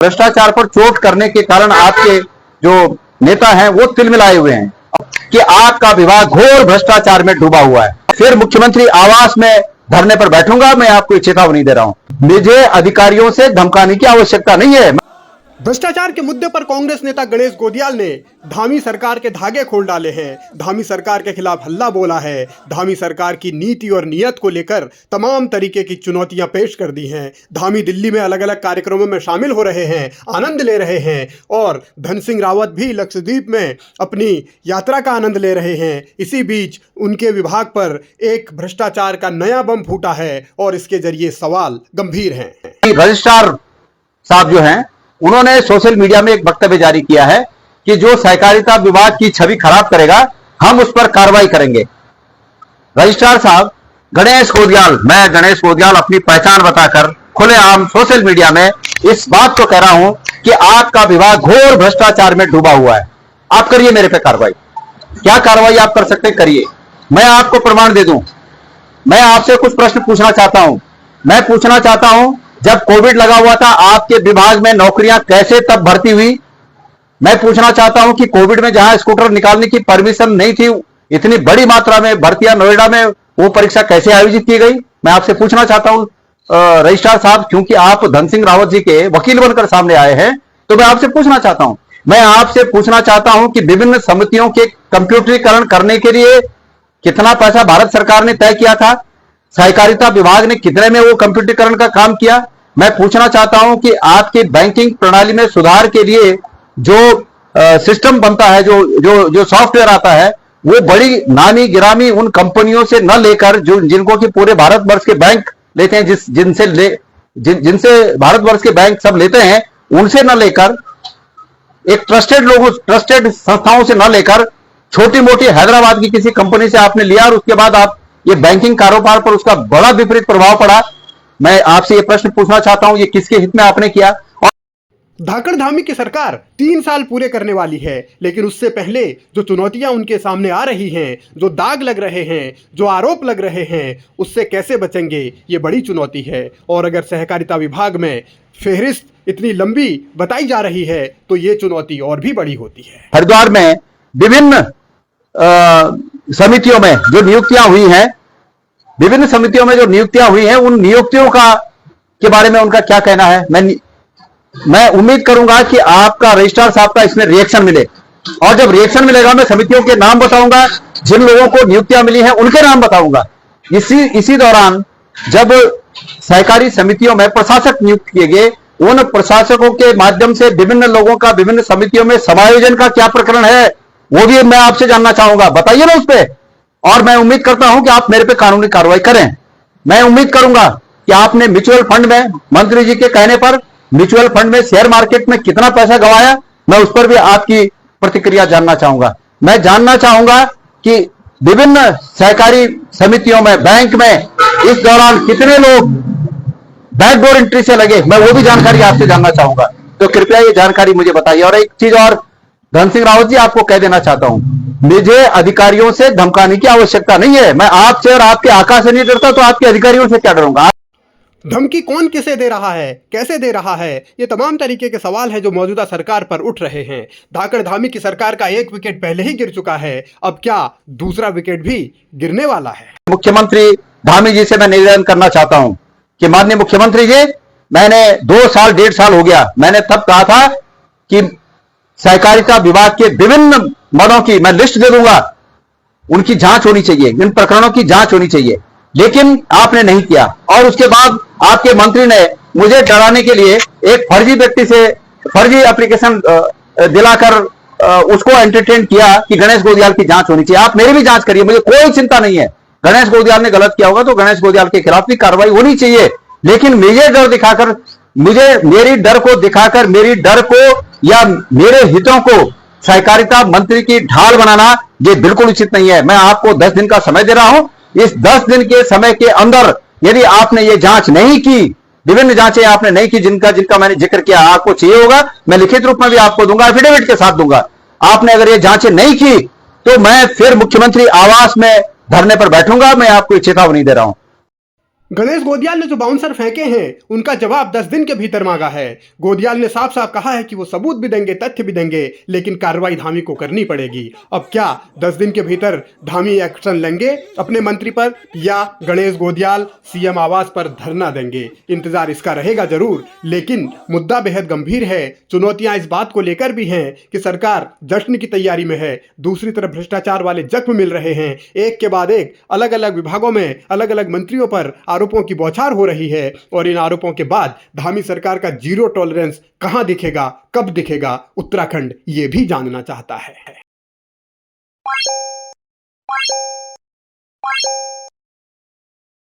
भ्रष्टाचार पर चोट करने के कारण आपके जो नेता हैं वो तिलमिलाए हुए हैं कि आपका विभाग घोर भ्रष्टाचार में डूबा हुआ है। फिर मुख्यमंत्री आवास में धरने पर बैठूंगा। मैं आपको चेतावनी दे रहा हूं, मुझे अधिकारियों से धमकाने की आवश्यकता नहीं है। भ्रष्टाचार के मुद्दे पर कांग्रेस नेता गणेश गोदियाल ने धामी सरकार के धागे खोल डाले हैं। धामी सरकार के खिलाफ हल्ला बोला है। धामी सरकार की नीति और नीयत को लेकर तमाम तरीके की चुनौतियां पेश कर दी हैं। धामी दिल्ली में अलग अलग कार्यक्रमों में शामिल हो रहे हैं, आनंद ले रहे हैं और धन सिंह रावत भी लक्षद्वीप में अपनी यात्रा का आनंद ले रहे हैं। इसी बीच उनके विभाग पर एक भ्रष्टाचार का नया बम फूटा है और इसके जरिए सवाल गंभीर हैं। रजिस्ट्रार साहब जो हैं उन्होंने सोशल मीडिया में एक वक्तव्य जारी किया है कि जो सहकारिता विभाग की छवि खराब करेगा हम उस पर कार्रवाई करेंगे। रजिस्ट्रार साहब गणेश गोदियाल, मैं गणेश गोदियाल अपनी पहचान बताकर खुलेआम सोशल मीडिया में इस बात को कह रहा हूं कि आपका विभाग घोर भ्रष्टाचार में डूबा हुआ है। आप करिए मेरे पे कार्रवाई। क्या कार्रवाई आप कर सकते हैं करिए, मैं आपको प्रमाण दे दूं। मैं आपसे कुछ प्रश्न पूछना चाहता हूं। मैं पूछना चाहता हूं, जब कोविड लगा हुआ था आपके विभाग में नौकरियां कैसे तब भर्ती हुई? मैं पूछना चाहता हूं कि कोविड में जहां स्कूटर निकालने की परमिशन नहीं थी, इतनी बड़ी मात्रा में भर्तियां नोएडा में वो परीक्षा कैसे आयोजित की गई? मैं आपसे पूछना चाहता हूं रजिस्ट्रार साहब, क्योंकि आप धन सिंह रावत जी के वकील बनकर सामने आए हैं, तो मैं आपसे पूछना चाहता हूं। मैं आपसे पूछना चाहता हूं कि विभिन्न समितियों के कंप्यूटरीकरण करने के लिए कितना पैसा भारत सरकार ने तय किया था? सहकारिता विभाग ने कितने में वो कंप्यूटरीकरण का काम किया? मैं पूछना चाहता हूं कि आपकी बैंकिंग प्रणाली में सुधार के लिए जो सिस्टम बनता है, जो सॉफ्टवेयर आता है, वो बड़ी नामी गिरामी उन कंपनियों से न लेकर जो जिनको कि पूरे भारतवर्ष के बैंक लेते हैं, जिनसे भारतवर्ष के बैंक सब लेते हैं, उनसे न लेकर एक ट्रस्टेड संस्थाओं से न लेकर छोटी मोटी हैदराबाद की किसी कंपनी से आपने लिया और उसके बाद आप ये बैंकिंग कारोबार पर उसका बड़ा विपरीत प्रभाव पड़ा। मैं आपसे ये प्रश्न पूछना चाहता हूं, ये किसके हित में आपने किया? धाकड़ धामी की सरकार 3 साल पूरे करने वाली है, लेकिन उससे पहले जो चुनौतियां उनके सामने आ रही हैं, जो दाग लग रहे हैं, जो आरोप लग रहे हैं, उससे कैसे बचेंगे, ये बड़ी चुनौती है। और अगर सहकारिता विभाग में फेहरिस्त इतनी लंबी बताई जा रही है तो ये चुनौती और भी बड़ी होती है। हरिद्वार में विभिन्न समितियों में जो नियुक्तियां हुई हैं, विभिन्न समितियों में जो नियुक्तियां हुई हैं, उन नियुक्तियों के बारे में उनका क्या कहना है? मैं उम्मीद करूंगा कि आपका रजिस्ट्रार साहब का इसमें रिएक्शन मिले, और जब रिएक्शन मिलेगा मैं समितियों के नाम बताऊंगा, जिन लोगों को नियुक्तियां मिली हैं उनके नाम बताऊंगा। इसी दौरान जब सहकारी समितियों में प्रशासक नियुक्त किए गए, उन प्रशासकों के माध्यम से विभिन्न लोगों का विभिन्न समितियों में समायोजन का क्या प्रकरण है, वो भी मैं आपसे जानना चाहूंगा। बताइए ना उस पर। और मैं उम्मीद करता हूं कि आप मेरे पे कानूनी कार्रवाई करें। मैं उम्मीद करूंगा कि आपने म्यूचुअल फंड में, मंत्री जी के कहने पर म्यूचुअल फंड में, शेयर मार्केट में कितना पैसा गंवाया, मैं उस पर भी आपकी प्रतिक्रिया जानना चाहूंगा। मैं जानना चाहूंगा कि विभिन्न सहकारी समितियों में, बैंक में इस दौरान कितने लोग बैकडोर एंट्री से लगे, मैं वो भी जानकारी आपसे जानना चाहूंगा। तो कृपया ये जानकारी मुझे बताइए। और एक चीज और धन सिंह रावत जी, आपको कह देना चाहता हूं, मुझे अधिकारियों से धमकाने की आवश्यकता नहीं है। मैं आपसे और आपके आका से नहीं डरता, तो आपके अधिकारियों से क्या डरूंगा? धमकी कौन किसे दे रहा है, कैसे दे रहा है, ये तमाम तरीके के सवाल हैं जो मौजूदा सरकार पर उठ रहे हैं। धाकड़ धामी की सरकार का एक विकेट पहले ही गिर चुका है, अब क्या दूसरा विकेट भी गिरने वाला है? मुख्यमंत्री धामी जी से मैं निवेदन करना चाहता हूं कि माननीय मुख्यमंत्री जी, मैंने 2 साल 1.5 साल हो गया, मैंने तब कहा था कि सहकारिता विभाग के विभिन्न मदों की मैं लिस्ट दे दूंगा, उनकी जांच होनी चाहिए, इन प्रकरणों की जांच होनी चाहिए, लेकिन आपने नहीं किया। और उसके बाद आपके मंत्री ने मुझे डराने के लिए एक फर्जी व्यक्ति से फर्जी एप्लीकेशन दिलाकर उसको एंटरटेन किया कि गणेश गोदियाल की जांच होनी चाहिए। आप मेरी भी जांच करिए, मुझे कोई चिंता नहीं है। गणेश गोदियाल ने गलत किया होगा तो गणेश गोदियाल के खिलाफ भी कार्रवाई होनी चाहिए, लेकिन मुझे डर दिखाकर, मेरी डर को या मेरे हितों को सहकारिता मंत्री की ढाल बनाना, ये बिल्कुल उचित नहीं है। मैं आपको 10 दिन का समय दे रहा हूं। इस 10 दिन के समय के अंदर यदि आपने ये जांच नहीं की, विभिन्न जांचें आपने नहीं की जिनका मैंने जिक्र किया, आपको चाहिए होगा मैं लिखित रूप में भी आपको दूंगा, एफिडेविट के साथ दूंगा। आपने अगर ये जांचें नहीं की तो मैं फिर मुख्यमंत्री आवास में धरने पर बैठूंगा। मैं आपको चेतावनी दे रहा हूं। गणेश गोदियाल ने जो बाउंसर फेंके हैं उनका जवाब 10 दिन के भीतर मांगा है। गोदियाल ने साफ साफ कहा है कि वो सबूत भी देंगे, तथ्य भी देंगे, लेकिन कार्रवाई धामी को करनी पड़ेगी। अब क्या 10 दिन के भीतर धामी एक्शन लेंगे अपने मंत्री पर, या गणेश गोदियाल सीएम आवास पर धरना देंगे? इंतजार इसका रहेगा जरूर, लेकिन मुद्दा बेहद गंभीर है। चुनौतियां इस बात को लेकर भी हैं कि सरकार जश्न की तैयारी में है, दूसरी तरफ भ्रष्टाचार वाले जख्म मिल रहे हैं। एक के बाद एक अलग अलग विभागों में अलग अलग मंत्रियों पर आरोपों की बौछार हो रही है, और इन आरोपों के बाद धामी सरकार का जीरो टॉलरेंस कहां दिखेगा, कब दिखेगा, उत्तराखंड ये भी जानना चाहता है।